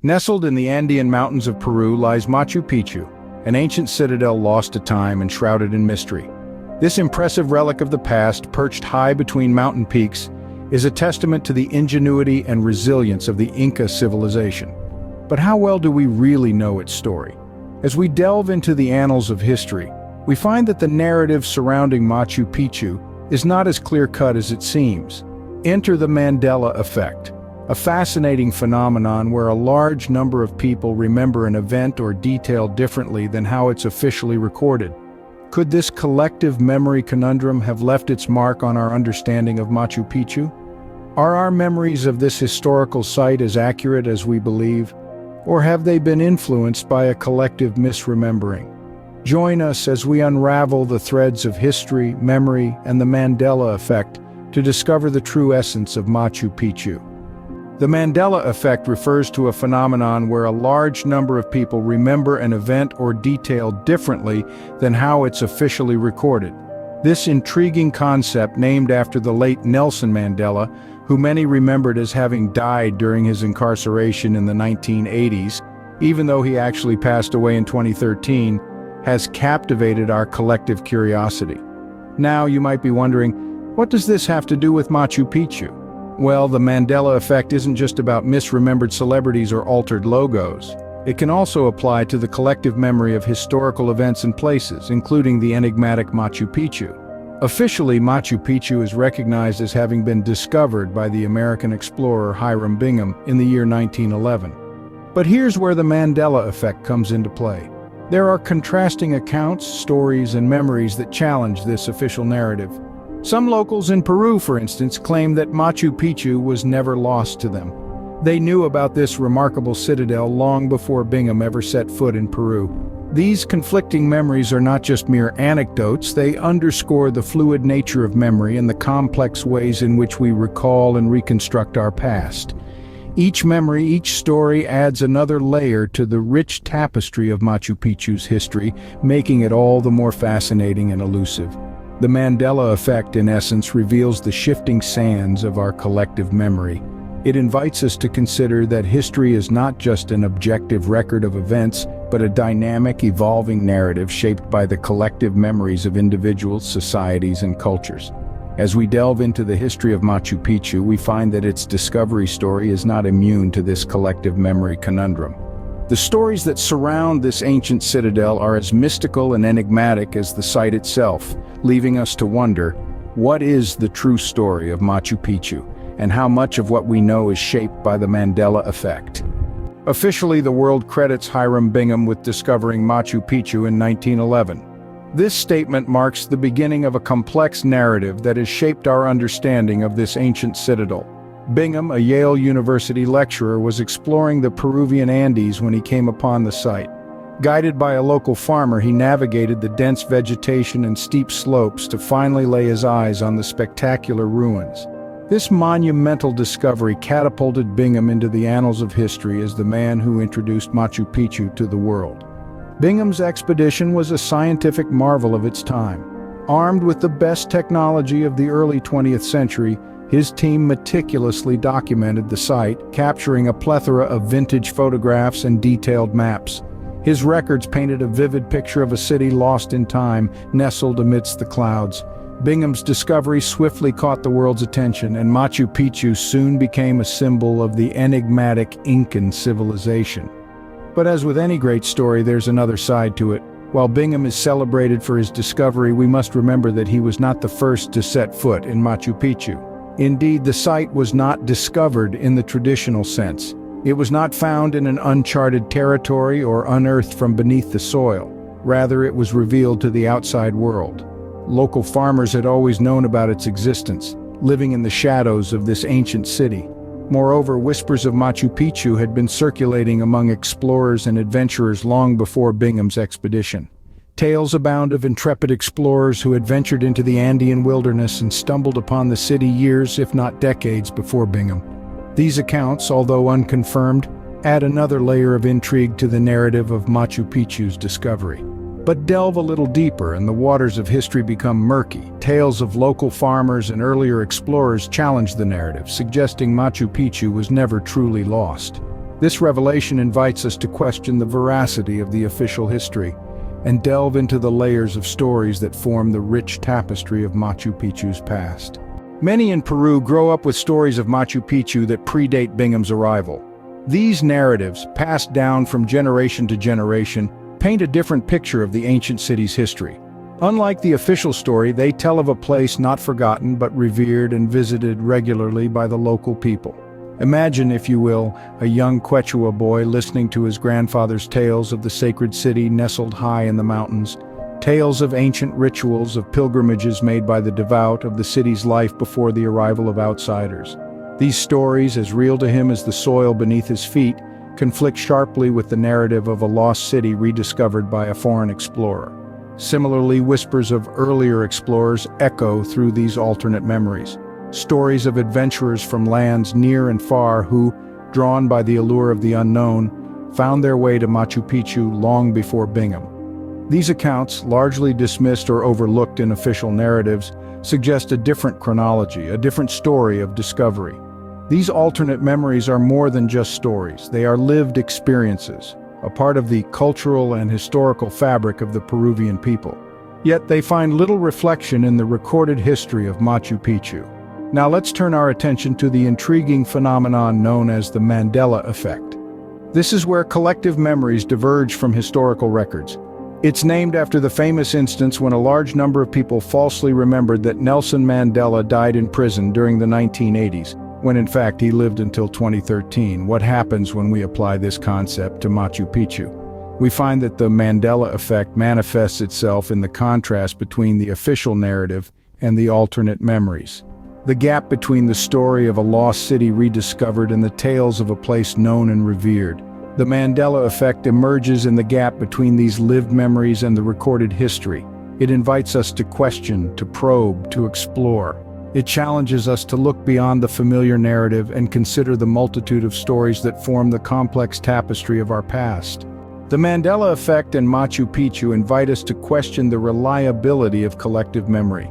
Nestled in the Andean mountains of Peru lies Machu Picchu, an ancient citadel lost to time and shrouded in mystery. This impressive relic of the past, perched high between mountain peaks, is a testament to the ingenuity and resilience of the Inca civilization. But how well do we really know its story? As we delve into the annals of history, we find that the narrative surrounding Machu Picchu is not as clear-cut as it seems. Enter the Mandela Effect, a fascinating phenomenon where a large number of people remember an event or detail differently than how it's officially recorded. Could this collective memory conundrum have left its mark on our understanding of Machu Picchu? Are our memories of this historical site as accurate as we believe, or have they been influenced by a collective misremembering? Join us as we unravel the threads of history, memory, and the Mandela Effect to discover the true essence of Machu Picchu. The Mandela Effect refers to a phenomenon where a large number of people remember an event or detail differently than how it's officially recorded. This intriguing concept, named after the late Nelson Mandela, who many remembered as having died during his incarceration in the 1980s, even though he actually passed away in 2013, has captivated our collective curiosity. Now you might be wondering, what does this have to do with Machu Picchu? Well, the Mandela Effect isn't just about misremembered celebrities or altered logos. It can also apply to the collective memory of historical events and places, including the enigmatic Machu Picchu. Officially, Machu Picchu is recognized as having been discovered by the American explorer Hiram Bingham in the year 1911. But here's where the Mandela Effect comes into play. There are contrasting accounts, stories, and memories that challenge this official narrative. Some locals in Peru, for instance, claim that Machu Picchu was never lost to them. They knew about this remarkable citadel long before Bingham ever set foot in Peru. These conflicting memories are not just mere anecdotes, they underscore the fluid nature of memory and the complex ways in which we recall and reconstruct our past. Each memory, each story adds another layer to the rich tapestry of Machu Picchu's history, making it all the more fascinating and elusive. The Mandela Effect, in essence, reveals the shifting sands of our collective memory. It invites us to consider that history is not just an objective record of events, but a dynamic, evolving narrative shaped by the collective memories of individuals, societies, and cultures. As we delve into the history of Machu Picchu, we find that its discovery story is not immune to this collective memory conundrum. The stories that surround this ancient citadel are as mystical and enigmatic as the site itself, leaving us to wonder, what is the true story of Machu Picchu, and how much of what we know is shaped by the Mandela Effect? Officially, the world credits Hiram Bingham with discovering Machu Picchu in 1911. This statement marks the beginning of a complex narrative that has shaped our understanding of this ancient citadel. Bingham, a Yale University lecturer, was exploring the Peruvian Andes when he came upon the site. Guided by a local farmer, he navigated the dense vegetation and steep slopes to finally lay his eyes on the spectacular ruins. This monumental discovery catapulted Bingham into the annals of history as the man who introduced Machu Picchu to the world. Bingham's expedition was a scientific marvel of its time. Armed with the best technology of the early 20th century, his team meticulously documented the site, capturing a plethora of vintage photographs and detailed maps. His records painted a vivid picture of a city lost in time, nestled amidst the clouds. Bingham's discovery swiftly caught the world's attention, and Machu Picchu soon became a symbol of the enigmatic Incan civilization. But as with any great story, there's another side to it. While Bingham is celebrated for his discovery, we must remember that he was not the first to set foot in Machu Picchu. Indeed, the site was not discovered in the traditional sense. It was not found in an uncharted territory or unearthed from beneath the soil. Rather, it was revealed to the outside world. Local farmers had always known about its existence, living in the shadows of this ancient city. Moreover, whispers of Machu Picchu had been circulating among explorers and adventurers long before Bingham's expedition. Tales abound of intrepid explorers who had ventured into the Andean wilderness and stumbled upon the city years, if not decades, before Bingham. These accounts, although unconfirmed, add another layer of intrigue to the narrative of Machu Picchu's discovery. But delve a little deeper and the waters of history become murky. Tales of local farmers and earlier explorers challenge the narrative, suggesting Machu Picchu was never truly lost. This revelation invites us to question the veracity of the official history and delve into the layers of stories that form the rich tapestry of Machu Picchu's past. Many in Peru grow up with stories of Machu Picchu that predate Bingham's arrival. These narratives, passed down from generation to generation, paint a different picture of the ancient city's history. Unlike the official story, they tell of a place not forgotten but revered and visited regularly by the local people. Imagine, if you will, a young Quechua boy listening to his grandfather's tales of the sacred city nestled high in the mountains, tales of ancient rituals, of pilgrimages made by the devout, of the city's life before the arrival of outsiders. These stories, as real to him as the soil beneath his feet, conflict sharply with the narrative of a lost city rediscovered by a foreign explorer. Similarly, whispers of earlier explorers echo through these alternate memories. Stories of adventurers from lands near and far who, drawn by the allure of the unknown, found their way to Machu Picchu long before Bingham. These accounts, largely dismissed or overlooked in official narratives, suggest a different chronology, a different story of discovery. These alternate memories are more than just stories. They are lived experiences, a part of the cultural and historical fabric of the Peruvian people. Yet they find little reflection in the recorded history of Machu Picchu. Now let's turn our attention to the intriguing phenomenon known as the Mandela Effect. This is where collective memories diverge from historical records. It's named after the famous instance when a large number of people falsely remembered that Nelson Mandela died in prison during the 1980s, when in fact he lived until 2013. What happens when we apply this concept to Machu Picchu? We find that the Mandela Effect manifests itself in the contrast between the official narrative and the alternate memories. The gap between the story of a lost city rediscovered and the tales of a place known and revered. The Mandela Effect emerges in the gap between these lived memories and the recorded history. It invites us to question, to probe, to explore. It challenges us to look beyond the familiar narrative and consider the multitude of stories that form the complex tapestry of our past. The Mandela Effect and Machu Picchu invite us to question the reliability of collective memory.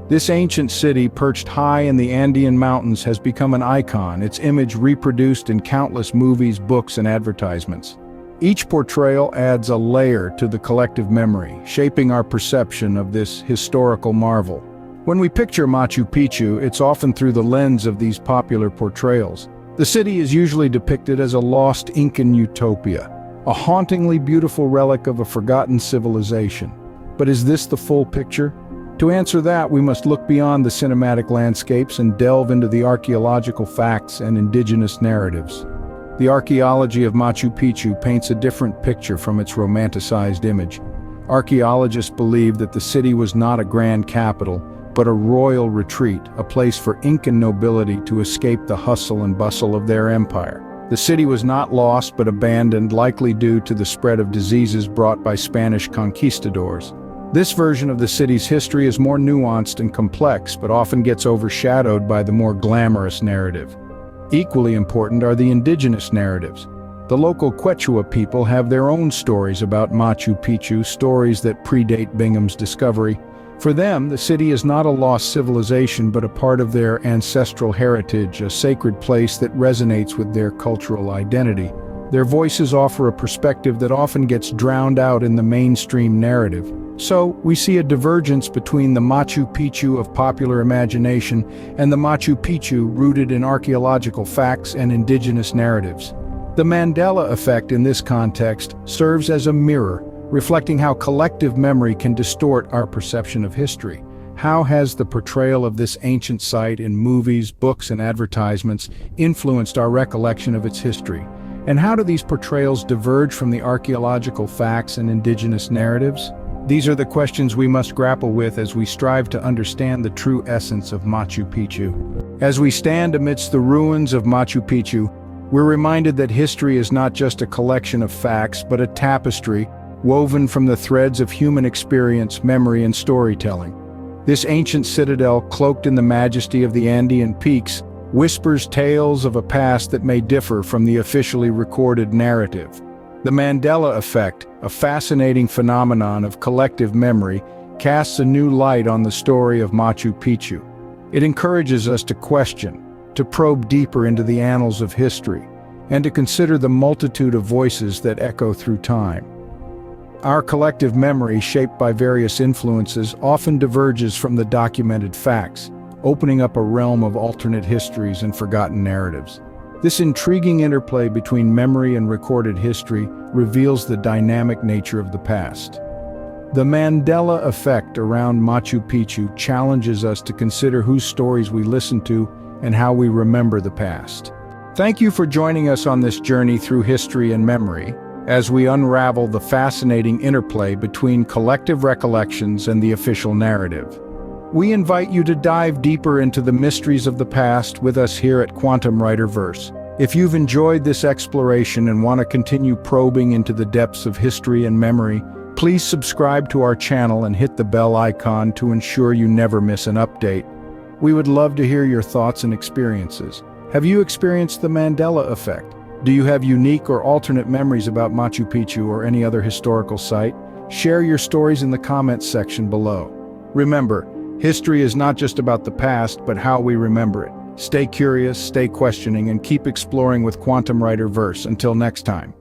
This ancient city, perched high in the Andean mountains, has become an icon, its image reproduced in countless movies, books, and advertisements. Each portrayal adds a layer to the collective memory, shaping our perception of this historical marvel. When we picture Machu Picchu, it's often through the lens of these popular portrayals. The city is usually depicted as a lost Incan utopia, a hauntingly beautiful relic of a forgotten civilization. But is this the full picture? To answer that, we must look beyond the cinematic landscapes and delve into the archaeological facts and indigenous narratives. The archaeology of Machu Picchu paints a different picture from its romanticized image. Archaeologists believe that the city was not a grand capital, but a royal retreat, a place for Incan nobility to escape the hustle and bustle of their empire. The city was not lost but abandoned, likely due to the spread of diseases brought by Spanish conquistadors. This version of the city's history is more nuanced and complex, but often gets overshadowed by the more glamorous narrative. Equally important are the indigenous narratives. The local Quechua people have their own stories about Machu Picchu, stories that predate Bingham's discovery. For them, the city is not a lost civilization but a part of their ancestral heritage, a sacred place that resonates with their cultural identity. Their voices offer a perspective that often gets drowned out in the mainstream narrative. So, we see a divergence between the Machu Picchu of popular imagination and the Machu Picchu rooted in archaeological facts and indigenous narratives. The Mandela Effect in this context serves as a mirror, reflecting how collective memory can distort our perception of history. How has the portrayal of this ancient site in movies, books, and advertisements influenced our recollection of its history? And how do these portrayals diverge from the archaeological facts and indigenous narratives? These are the questions we must grapple with as we strive to understand the true essence of Machu Picchu. As we stand amidst the ruins of Machu Picchu, we're reminded that history is not just a collection of facts, but a tapestry woven from the threads of human experience, memory, and storytelling. This ancient citadel, cloaked in the majesty of the Andean peaks, whispers tales of a past that may differ from the officially recorded narrative. The Mandela Effect, a fascinating phenomenon of collective memory, casts a new light on the story of Machu Picchu. It encourages us to question, to probe deeper into the annals of history, and to consider the multitude of voices that echo through time. Our collective memory, shaped by various influences, often diverges from the documented facts, opening up a realm of alternate histories and forgotten narratives. This intriguing interplay between memory and recorded history reveals the dynamic nature of the past. The Mandela Effect around Machu Picchu challenges us to consider whose stories we listen to and how we remember the past. Thank you for joining us on this journey through history and memory, as we unravel the fascinating interplay between collective recollections and the official narrative. We invite you to dive deeper into the mysteries of the past with us here at Quantum Writer Verse. If you've enjoyed this exploration and want to continue probing into the depths of history and memory, please subscribe to our channel and hit the bell icon to ensure you never miss an update. We would love to hear your thoughts and experiences. Have you experienced the Mandela Effect? Do you have unique or alternate memories about Machu Picchu or any other historical site? Share your stories in the comments section below. Remember, history is not just about the past, but how we remember it. Stay curious, stay questioning, and keep exploring with Quantum Writer Verse. Until next time.